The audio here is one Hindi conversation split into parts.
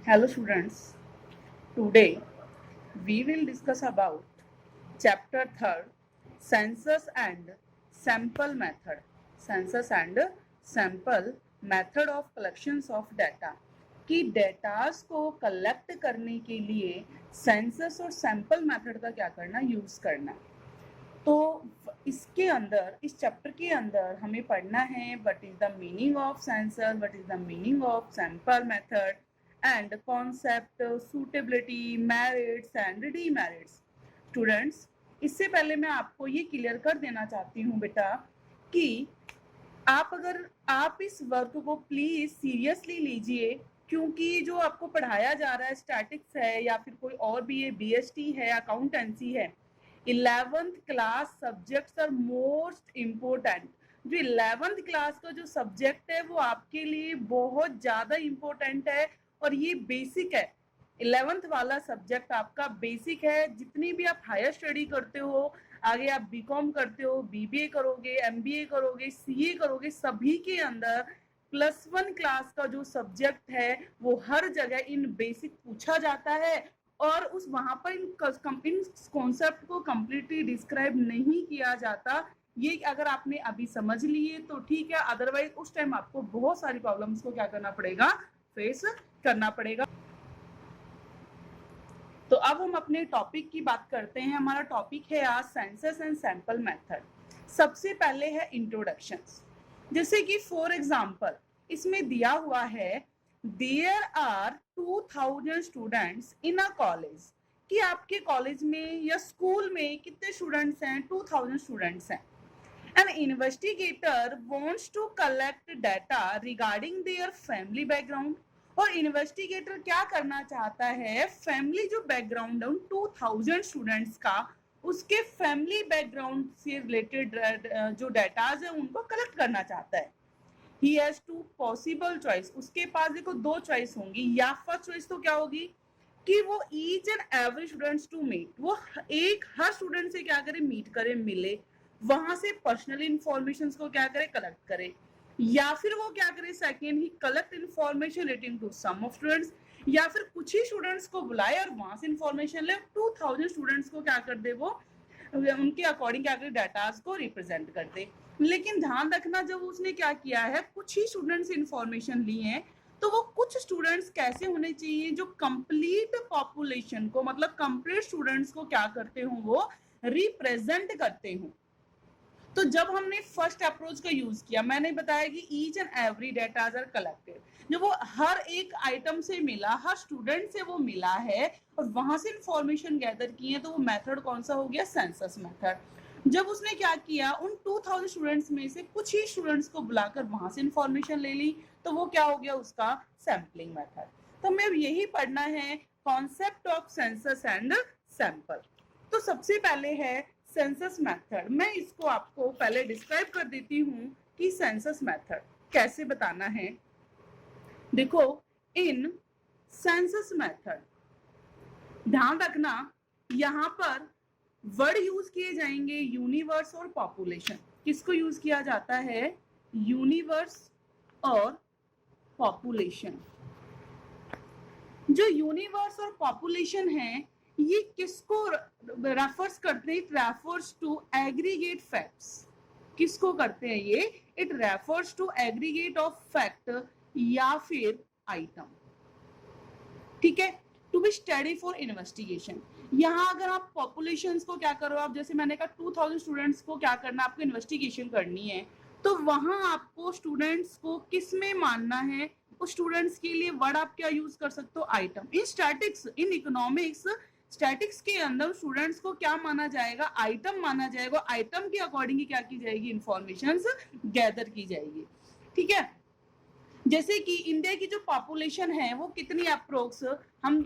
Hello students, today we will discuss about chapter 3rd census and sample method. Census and sample method of collections of data कि डेटास को कलेक्ट करने के लिए सेंसस और सैंपल मेथड का क्या करना यूज करना। तो इसके अंदर इस चैप्टर के अंदर हमें पढ़ना है what is the meaning of sensor, what is the meaning of sample method and concept, suitability, merits and demerits. Students, इससे पहले मैं आपको ये क्लियर कर देना चाहती हूँ बेटा कि अगर आप इस वर्क को प्लीज सीरियसली लीजिए, क्योंकि जो आपको पढ़ाया जा रहा है स्टैटिक्स है या फिर कोई और भी है, बीएसटी है, अकाउंटेंसी है, 11th class subjects are most important. जो 11th क्लास का जो सब्जेक्ट है वो आपके लिए बहुत ज्यादा इम्पोर्टेंट है और ये बेसिक है। 11th वाला सब्जेक्ट आपका बेसिक है। जितनी भी आप हायर स्टडी करते हो, आगे आप बीकॉम करते हो, बीबीए करोगे, एमबीए करोगे, सीए करोगे, सभी के अंदर +1 क्लास का जो सब्जेक्ट है वो हर जगह इन बेसिक पूछा जाता है और उस वहां पर इन कॉन्सेप्ट को कंप्लीटली डिस्क्राइब नहीं किया जाता। ये अगर आपने अभी समझ लिए तो ठीक है, अदरवाइज उस टाइम आपको बहुत सारी प्रॉब्लम्स को क्या करना पड़ेगा, फेस करना पड़ेगा। तो अब हम अपने टॉपिक की बात करते हैं। हमारा टॉपिक है आज सेंसस एंड सैंपल मेथड। सबसे पहले है इंट्रोडक्शंस। जैसे कि फॉर एग्जांपल इसमें दिया हुआ है there are 2000 students in a college, कि आपके कॉलेज में या स्कूल में कितने स्टूडेंट्स हैं, 2000 स्टूडेंट्स हैं। An investigator wants to collect data regarding their family background. और इन्वेस्टिगेटर क्या करना चाहता है, फैमिली जो बैकग्राउंड है उन 2000 स्टूडेंट्स का, उसके फैमिली बैकग्राउंड से रिलेटेड जो डाटाज है उनको कलेक्ट करना चाहता है। He has two possible choice, उसके पास देखो दो चॉइस होंगी। या फर्स्ट चॉइस तो क्या होगी कि वो each and every students to meet, वो हर स्टूडेंट से क्या करे, मीट करे, मिले, वहां से पर्सनल इंफॉर्मेशन को क्या करे, कलेक्ट करे। या फिर वो क्या करे, second he collect information relating to some of students, या फिर कुछ ही स्टूडेंट्स को बुलाए और वहां से इंफॉर्मेशन ले, 2000 स्टूडेंट्स को क्या कर दे, वो उनके अकॉर्डिंग क्या करे, डाटाज को रिप्रेजेंट कर दे। लेकिन ध्यान रखना, जब उसने क्या किया है, कुछ ही स्टूडेंट्स इंफॉर्मेशन ली है, तो वो कुछ स्टूडेंट्स कैसे होने चाहिए जो कंप्लीट पॉपुलेशन को, मतलब कंप्लीट स्टूडेंट्स को क्या करते हो, वो रिप्रेजेंट करते हो। तो जब हमने फर्स्ट अप्रोच का यूज किया, मैंने बताया कि each and every datas are collected, जो वो हर एक आइटम से मिला, हर स्टूडेंट से वो मिला है और वहां से इंफॉर्मेशन गैदर की है, तो वो मेथड कौन सा हो गया, सेंसस मेथड। जब उसने क्या किया, उन 2000 स्टूडेंट्स में से कुछ ही स्टूडेंट्स को बुलाकर वहां से इंफॉर्मेशन ले ली, तो वो क्या हो गया, उसका सैम्पलिंग मेथड। तो हमें यही पढ़ना है, concept of census and sample. तो सबसे पहले है सेंसस मेथड। मैं इसको आपको पहले डिस्क्राइब कर देती हूँ कि सेंसस मेथड कैसे बताना है। देखो, इन सेंसस मेथड ध्यान रखना, यहाँ पर वर्ड यूज किए जाएंगे यूनिवर्स और पॉपुलेशन। किसको यूज किया जाता है, यूनिवर्स और पॉपुलेशन। जो यूनिवर्स और पॉपुलेशन है ये किसको रेफर्स करते हैं, it refers to aggregate facts. किसको करते हैं ये, it refers to aggregate of fact या फिर आइटम, ठीक है, to be study for investigation. यहाँ अगर आप पॉपुलेशन को क्या करो, आप जैसे मैंने कहा 2000 स्टूडेंट्स को क्या करना, आपको इन्वेस्टिगेशन करनी है, तो वहां आपको स्टूडेंट्स को किस में मानना है, उस स्टूडेंट्स के लिए वर्ड आप क्या यूज कर सकते हो, item. In statics, in economics, statics के अंदर स्टूडेंट्स को क्या माना जाएगा, आइटम माना जाएगा। आइटम के अकॉर्डिंग क्या की जाएगी, इंफॉर्मेशन गैदर की जाएगी, ठीक है। जैसे कि इंडिया की जो पॉपुलेशन है वो कितनी अप्रोक्स, हम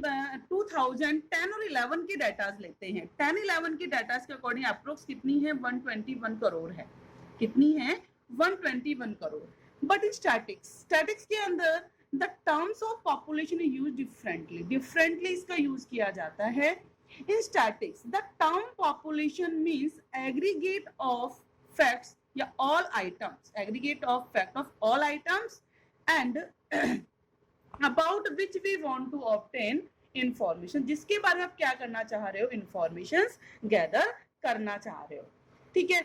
2010 और 11 के डाटाज लेते हैं। 10-11 के डाटाज के अकॉर्डिंग अप्रोक्स कितनी है, 121 करोड़ है। कितनी है, 121 करोड़। बट इन स्टैटिक्स के अंदर the terms of population is use differently इसका यूज किया जाता है। In statistics the term population means aggregate of facts या all items, aggregate of fact of all items and about which we want to obtain information, जिसके बारे में आप क्या करना चाह रहे हो, इंफॉर्मेशन गैदर करना चाह रहे हो। ठीक है,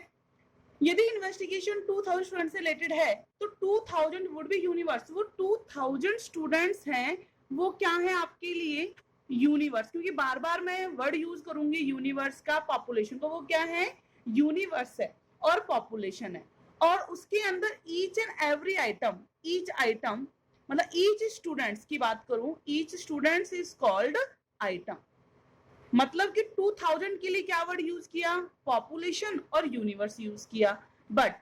यदि इन्वेस्टिगेशन 2000 स्टूडेंट से रिलेटेड है तो 2000 वुड बी यूनिवर्स, वो 2000 स्टूडेंट्स हैं, वो क्या है आपके लिए यूनिवर्स, क्योंकि बार बार मैं वर्ड यूज करूंगी यूनिवर्स का, पॉपुलेशन को, वो क्या है यूनिवर्स है और पॉपुलेशन है, और उसके अंदर each and every item, each item मतलब ईच स्टूडेंट्स की बात करूं, each students is called item. मतलब कि 2000 के लिए क्या वर्ड यूज किया, पॉपुलेशन और यूनिवर्स यूज किया, बट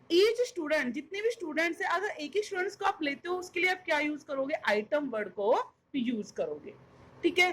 ईच स्टूडेंट, जितने भी स्टूडेंट्स है, अगर एक ही स्टूडेंट्स को आप लेते हो उसके लिए आप क्या यूज करोगे, आइटम वर्ड को यूज करोगे। ठीक है,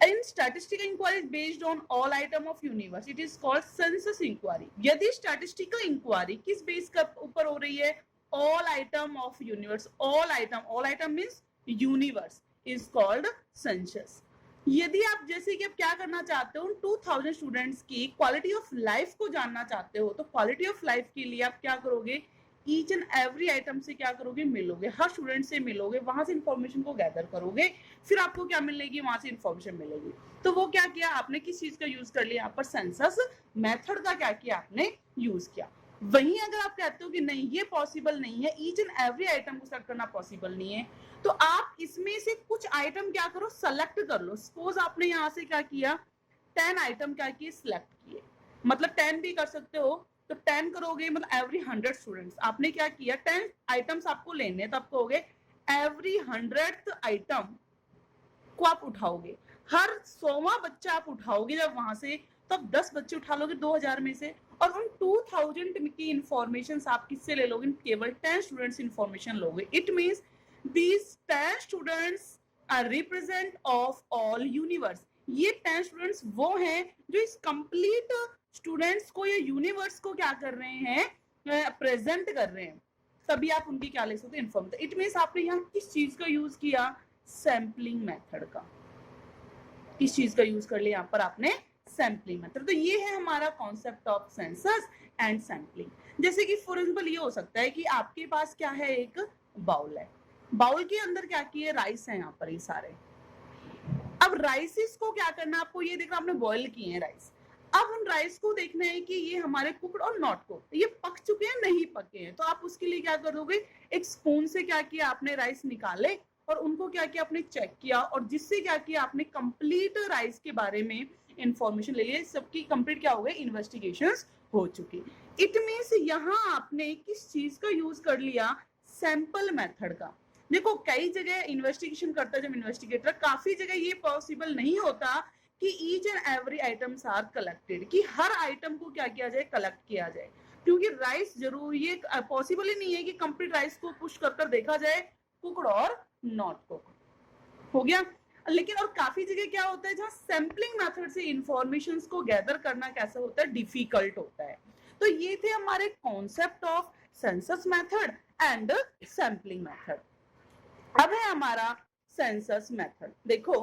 in statistical inquiry is based on all item of universe, it is called census inquiry। यदि statistical inquiry किस बेस के ऊपर हो रही है, all item of universe, all item means universe is called census। यदि आप जैसे कि आप क्या करना चाहते हो, 2000 स्टूडेंट्स की क्वालिटी ऑफ लाइफ को जानना चाहते हो, तो क्वालिटी ऑफ लाइफ के लिए आप क्या करोगे, ईच एंड एवरी आइटम से क्या करोगे, मिलोगे, हर स्टूडेंट से मिलोगे, वहां से इंफॉर्मेशन को गैदर करोगे, फिर आपको क्या मिलेगी, वहां से इंफॉर्मेशन मिलेगी। तो वो क्या किया आपने, किस चीज का यूज कर लिया, यहाँ पर सेंसस मेथड का क्या किया आपने, यूज किया। वहीं अगर आप कहते हो कि नहीं ये पॉसिबल नहीं है, ईच एंड एवरी आइटम को सेलेक्ट करना पॉसिबल नहीं है, तो आप इसमें से कुछ आइटम क्या करो, सेलेक्ट कर लो। सपोज आपने यहाँ से क्या किया, 10 आइटम क्या किए, सिलेक्ट किए, मतलब 10 भी कर सकते हो, तो 10 करोगे मतलब एवरी 100 स्टूडेंट्स, आपने क्या किया, 10 आइटम्स आपको लेने हैं, तो आप कहोगे एवरी 100th आइटम को आप उठाओगे, हर 100वां बच्चा आप उठाओगे जब वहां से, तो आप 10 बच्चे उठा लोगे 2000 में से, और उन 2000 की इंफॉर्मेशन आप किससे ले लोगे, केवल 10 स्टूडेंट्स इंफॉर्मेशन लोगे। It means these 10 students are represent of all universe। ये 10 स्टूडेंट्स वो हैं जो इस कंप्लीट स्टूडेंट्स को या यूनिवर्स को क्या कर रहे हैं, प्रेजेंट कर रहे हैं, तभी आप उनकी क्या ले सकते हैं, इन्फॉर्मेशन। इट मींस आपने यहाँ किस चीज का यूज किया, सैम्पलिंग मेथड का, किस चीज का यूज कर लिया यहाँ पर आपने, सैम्पलिंग मेथड। तो ये है हमारा concept of census and sampling. जैसे कि फॉर एग्जाम्पल ये हो सकता है कि आपके पास क्या है, एक बाउल है, बाउल के अंदर क्या किए, राइस है यहाँ पर ये सारे। अब राइसिस को क्या करना, आपको ये देखना, आपने बॉईल किए हैं राइस, अब उन राइस को देखना है कि ये हमारे कुक्ड और नॉट कुक्ड, ये पक चुके हैं नहीं पके हैं, तो आप उसके लिए क्या करोगे, एक स्पून से क्या किया आपने, राइस निकाले और उनको क्या किया आपने, चेक किया, और जिससे क्या किया आपने, कंप्लीट राइस के बारे में इंफॉर्मेशन ले लिया, सबकी कंप्लीट क्या हो गई, इन्वेस्टिगेशंस हो चुकी। इट मींस यहाँ आपने किस चीज का यूज कर लिया, सैंपल मेथड का। देखो कई जगह इन्वेस्टिगेशन करता है जब इन्वेस्टिगेटर, काफी जगह ये पॉसिबल नहीं होता कि each and every items are collected, कि हर आइटम को क्या किया जाए, कलेक्ट किया जाए, क्योंकि राइस जरूर, ये पॉसिबल ही नहीं है कि कंप्लीट राइस को पुश कर कर देखा जाए कुक्ड और नॉट कुक्ड, हो गया। लेकिन और काफी जगह क्या होता है जहां सैम्पलिंग मेथड से इंफॉर्मेशन को गैदर करना कैसा होता है, डिफिकल्ट होता है। तो ये थे हमारे concept of census method and sampling method. अब है हमारा सेंसस मेथड। देखो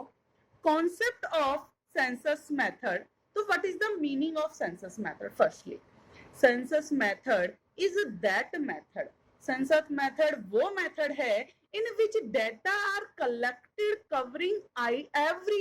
कॉन्सेप्ट ऑफ सेंसस मेथड, तो what is the meaning of census method. Firstly census method is that method, census method वो मेथड है in which data are collected covering every